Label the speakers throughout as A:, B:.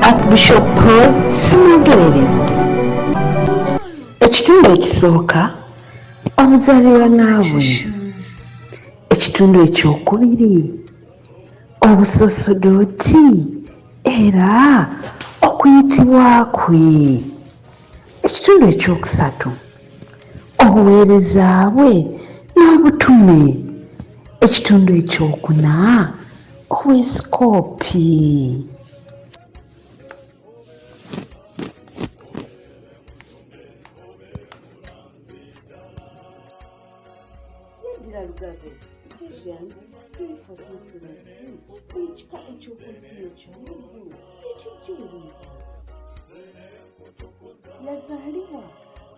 A: Archbishop Paul Ssenegerere. Ekitundu ekisooka obuzaalirwa naabwe. Ekitundu ekyokubiri obusosodooti era okuyitibwa kwe. Ekitundu ekyokusatu obuweereza bwe n'obutume. Ekitundu ekyokuna obwesikoopi. Yeddira Lugave Ephesians 3:14-17 buli kika ekyokuzimu eky'omuddu ekijjuulira. Yazaalibwa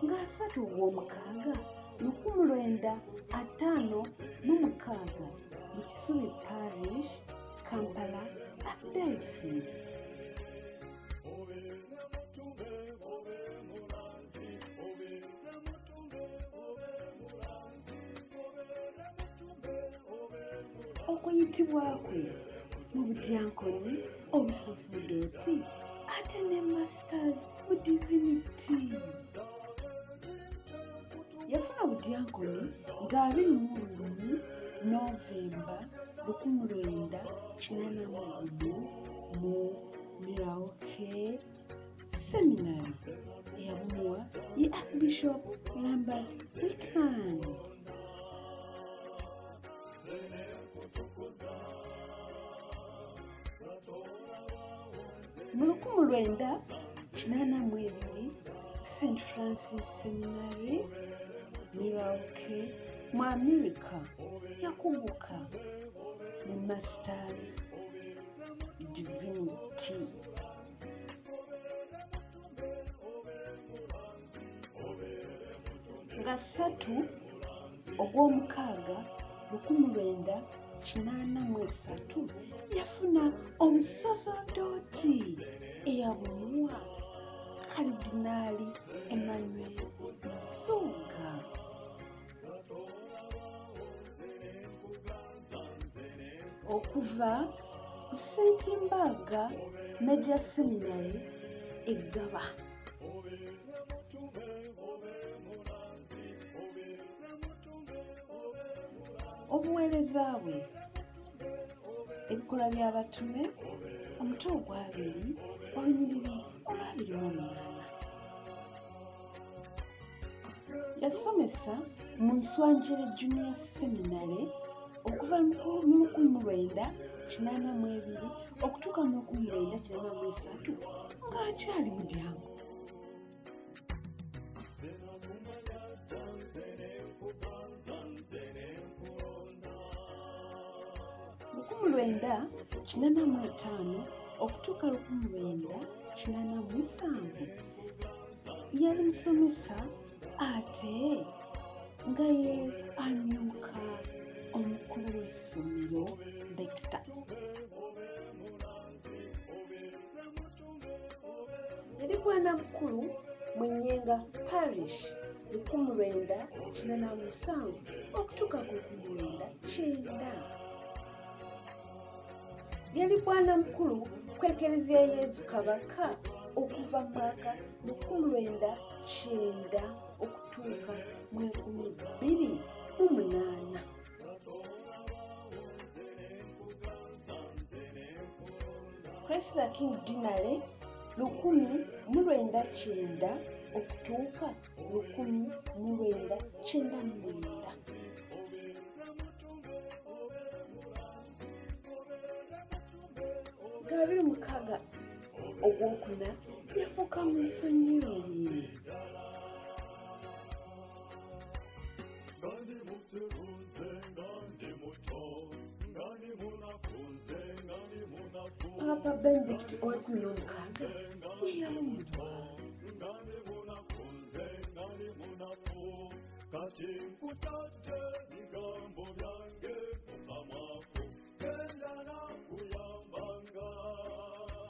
A: nga 3 Ogwomukaaga 1956 mu Kisubi Parish, Kampala Archdiocese. Okuyitibwa kwe mu budyankoni, obusaseredooti ate ne masters mu divinity. Yafuna budyankoni nga 21 Novemba 1981 mu Miraoke Seminary eyabumuwa ye Archbishop Lambert Wickman. Mu 1982 St. Francis Seminary Miraoke mu America yakuguka mu Masters Divinity. Nga 3 Ogwomukaaga 1983 yafuna obusaseredooti eyabumuwa Kalidinaali Emmanuel Nsuuga. Okuva ku St. Mbaga Major Seminary Egaba. Obuweereza bwe, ebikolwa by'abatume, omutwe ogwabiri, olunyiriri olwa 28. Yasomesa mu Nswanjere Junior Seminary okuva mu 1982 okutuuka mu 1983 ng'akyali mudyango. Mu 1985 okutuuka 1987 yali musomesa ate nga ye amyuka omukulu w'essomero lector. Yali bwana mukulu mu Nyenga Parish 1987 okutuuka ku 1990. Yali bwana mukulu ku Ekereziya Yezu Kabaka okuva mu mwaka 1990 okutuuka mu 2008. Christ the King Dinale 1990 okutuuka 1999. Nga 26 Ogwokuna yafuuka Monsignori. Papa Benedict ow'ekumi ye yawummulwa.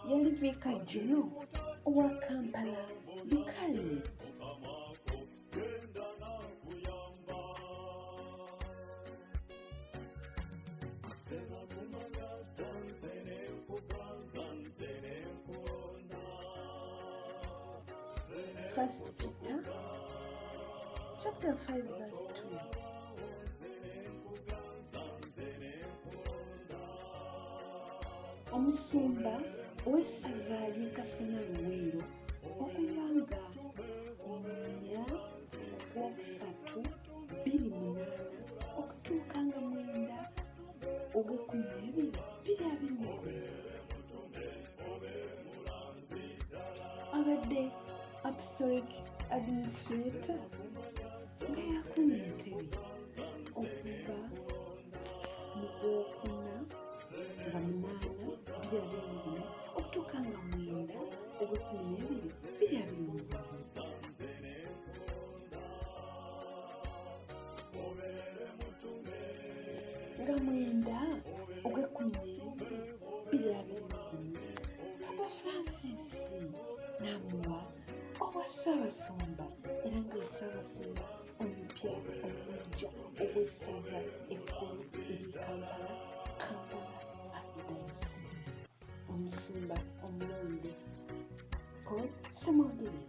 A: Yali Vicar General owa Kampala Vicariate. 1 Peter chapter 5 verse 2. Omusumba ow'essaza ly'e Kasana Luweero okuva nga 3/8 okutuuka nga 9/12/2021 abadde Apostolic Administrator nga yakuuma entebe okuva mu Gwokuna nga 8/2021 okutuuka nga 9/12/2021. Nga 9/12/2021 Papa Francis n'amuwa obwa Ssaabasumba era nga Ssaabasumba omupya omuggya ow'essaza ekkulu eri Kampala Archdiocese, omusumba omulonde Paul Ssemwogere.